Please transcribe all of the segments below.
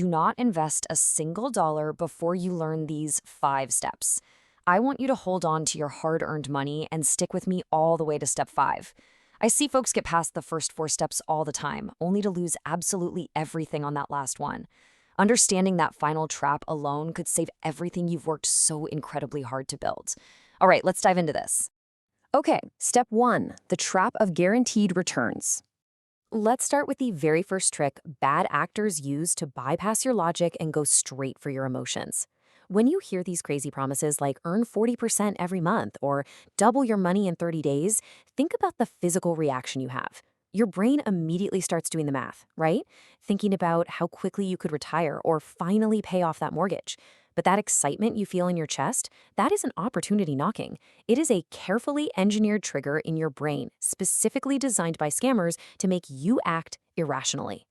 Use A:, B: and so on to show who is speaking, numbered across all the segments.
A: Do not invest a single dollar before you learn these 5 steps. I want you to hold on to your hard-earned money and stick with me all the way to step 5. I see folks get past the first 4 steps all the time, only to lose absolutely everything on that last one. Understanding that final trap alone could save everything you've worked so incredibly hard to build. All right, let's dive into this.
B: Okay, step 1, the trap of guaranteed returns.
A: Let's start with the very first trick bad actors use to bypass your logic and go straight for your emotions. When you hear these crazy promises like earn 40% every month or double your money in 30 days, think about the physical reaction you have. Your brain immediately starts doing the math, right? Thinking about how quickly you could retire or finally pay off that mortgage. But that excitement you feel in your chest, that is an opportunity knocking. It is a carefully engineered trigger in your brain, specifically designed by scammers to make you act irrationally.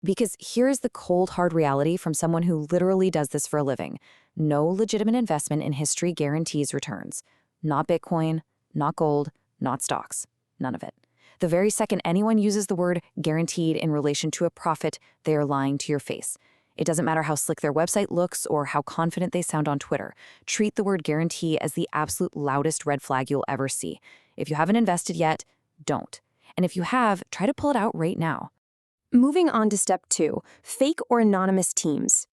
A: Because here's the cold, hard reality from someone who literally does this for a living. No legitimate investment in history guarantees returns. Not Bitcoin, not gold, not stocks. None of it. The very second anyone uses the word guaranteed in relation to a profit, they are lying to your face. It doesn't matter how slick their website looks or how confident they sound on Twitter. Treat the word guarantee as the absolute loudest red flag you'll ever see. If you haven't invested yet, don't. And if you have, try to pull it out right now.
B: Moving on to step 2, fake or anonymous teams.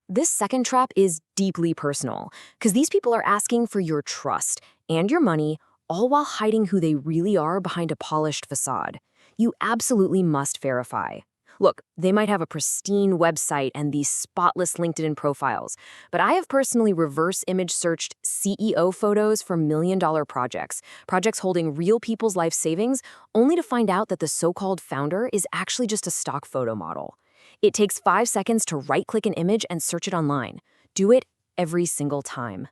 A: This second trap is deeply personal because these people are asking for your trust and your money, all while hiding who they really are behind a polished facade. You absolutely must verify. Look, they might have a pristine website and these spotless LinkedIn profiles, but I have personally reverse image searched CEO photos for million-dollar projects holding real people's life savings, only to find out that the so-called founder is actually just a stock photo model. It takes 5 seconds to right-click an image and search it online. Do it every single time.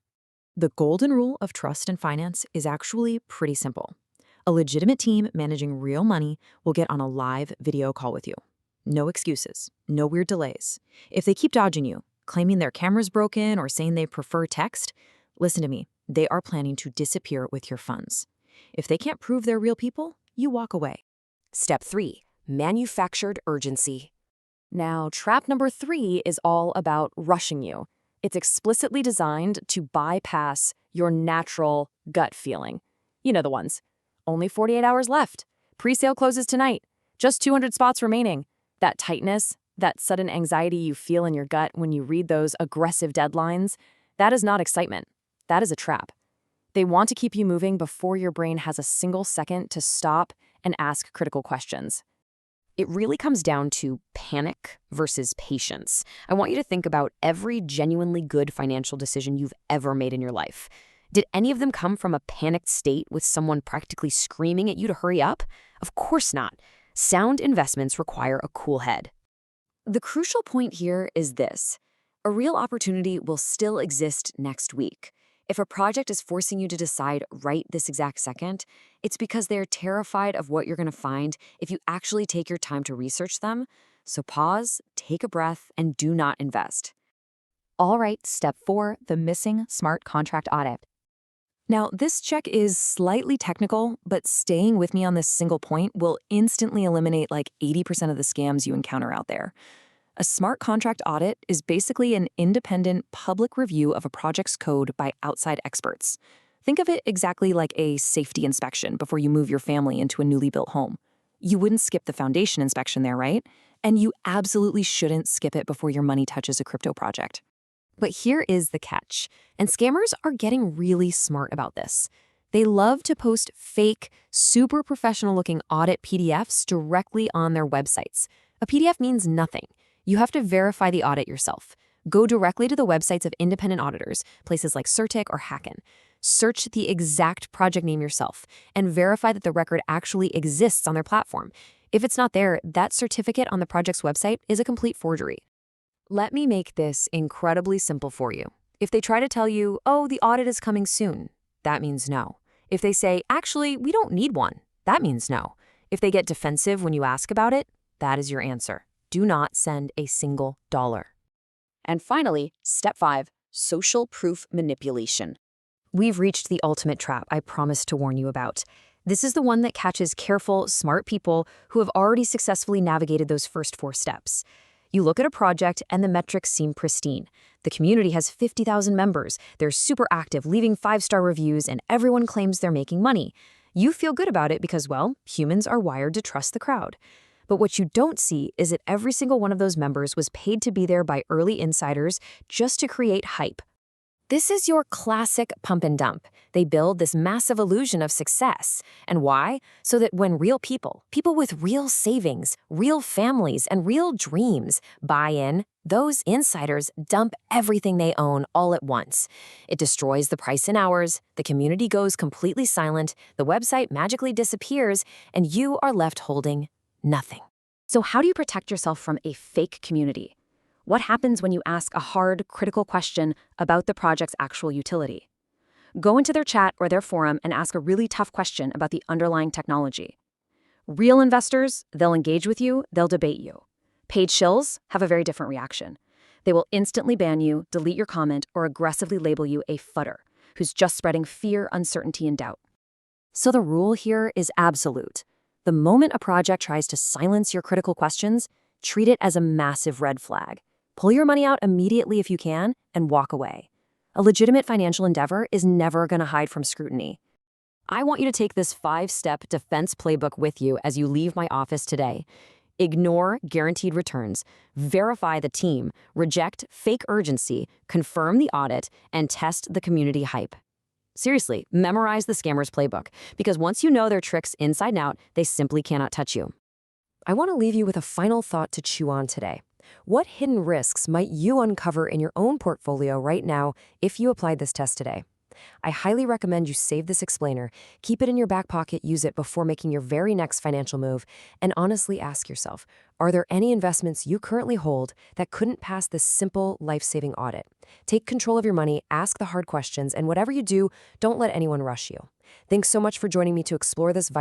A: The golden rule of trust and finance is actually pretty simple. A legitimate team managing real money will get on a live video call with you. No excuses, no weird delays. If they keep dodging you, claiming their camera's broken or saying they prefer text, listen to me, they are planning to disappear with your funds. If they can't prove they're real people, you walk away. Step 3, manufactured urgency. Now, trap number 3 is all about rushing you. It's explicitly designed to bypass your natural gut feeling. You know the ones. Only 48 hours left. Pre-sale closes tonight. Just 200 spots remaining. That tightness, that sudden anxiety you feel in your gut when you read those aggressive deadlines, that is not excitement. That is a trap. They want to keep you moving before your brain has a single second to stop and ask critical questions. It really comes down to panic versus patience. I want you to think about every genuinely good financial decision you've ever made in your life. Did any of them come from a panicked state with someone practically screaming at you to hurry up? Of course not. Sound investments require a cool head. The crucial point here is this. A real opportunity will still exist next week. If a project is forcing you to decide right this exact second, it's because they're terrified of what you're going to find if you actually take your time to research them. So pause, take a breath, and do not invest. All right, step 4, the missing smart contract audit. Now, this check is slightly technical, but staying with me on this single point will instantly eliminate like 80% of the scams you encounter out there. A smart contract audit is basically an independent public review of a project's code by outside experts. Think of it exactly like a safety inspection before you move your family into a newly built home. You wouldn't skip the foundation inspection there, right? And you absolutely shouldn't skip it before your money touches a crypto project. But here is the catch, and scammers are getting really smart about this. They love to post fake, super professional-looking audit PDFs directly on their websites. A PDF means nothing. You have to verify the audit yourself. Go directly to the websites of independent auditors, places like Certic or Hacken. Search the exact project name yourself and verify that the record actually exists on their platform. If it's not there, that certificate on the project's website is a complete forgery. Let me make this incredibly simple for you. If they try to tell you, oh, the audit is coming soon, that means no. If they say, actually, we don't need one, that means no. If they get defensive when you ask about it, that is your answer. Do not send a single dollar. And finally, step 5, social proof manipulation. We've reached the ultimate trap I promised to warn you about. This is the one that catches careful, smart people who have already successfully navigated those first 4 steps. You look at a project and the metrics seem pristine. The community has 50,000 members, they're super active, leaving 5-star reviews, and everyone claims they're making money. You feel good about it because, well, humans are wired to trust the crowd. But what you don't see is that every single one of those members was paid to be there by early insiders just to create hype. This is your classic pump and dump. They build this massive illusion of success. And why? So that when real people with real savings, real families, and real dreams buy in, those insiders dump everything they own all at once. It destroys the price in hours, the community goes completely silent, the website magically disappears, and you are left holding nothing.
B: So how do you protect yourself from a fake community? What happens when you ask a hard, critical question about the project's actual utility? Go into their chat or their forum and ask a really tough question about the underlying technology. Real investors, they'll engage with you, they'll debate you. Paid shills have a very different reaction. They will instantly ban you, delete your comment, or aggressively label you a fudder, who's just spreading fear, uncertainty, and doubt.
A: So the rule here is absolute. The moment a project tries to silence your critical questions, treat it as a massive red flag. Pull your money out immediately if you can, and walk away. A legitimate financial endeavor is never going to hide from scrutiny. I want you to take this 5-step defense playbook with you as you leave my office today. Ignore guaranteed returns, verify the team, reject fake urgency, confirm the audit, and test the community hype. Seriously, memorize the scammer's playbook, because once you know their tricks inside and out, they simply cannot touch you. I want to leave you with a final thought to chew on today. What hidden risks might you uncover in your own portfolio right now if you applied this test today? I highly recommend you save this explainer, keep it in your back pocket, use it before making your very next financial move, and honestly ask yourself, are there any investments you currently hold that couldn't pass this simple, life-saving audit? Take control of your money, ask the hard questions, and whatever you do, don't let anyone rush you. Thanks so much for joining me to explore this vital